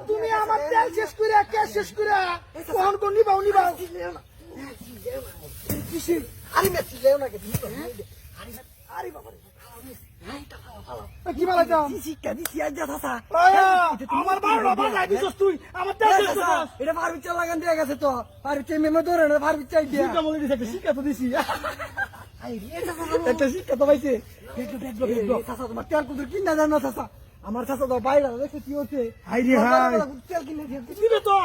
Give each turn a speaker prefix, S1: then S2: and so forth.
S1: তুমি আমার তেল শেষ করে ক্যাশ শেষ করে কখন কোন নিবাও নিবাও কি বলা যাও শিক্ষা দিছি আজ দাদা আমার বারো বাজাই দিছস তুই আমার তেল শেষ করছস এটা ফারুচা লাগান দিয়ে গেছে তো ফারুচা মেমে ধরে না ফারুচা দিয়া শিক্ষা বলে দিছে একটা শিক্ষা তো দিছি একটা শিক্ষা তো পাইছে চাচা তোমার তেল কুদুর কিনা জানো চাচা আমার চাচা তো বাইরে দেখছে কি হচ্ছে তেল কিনে দিবে তো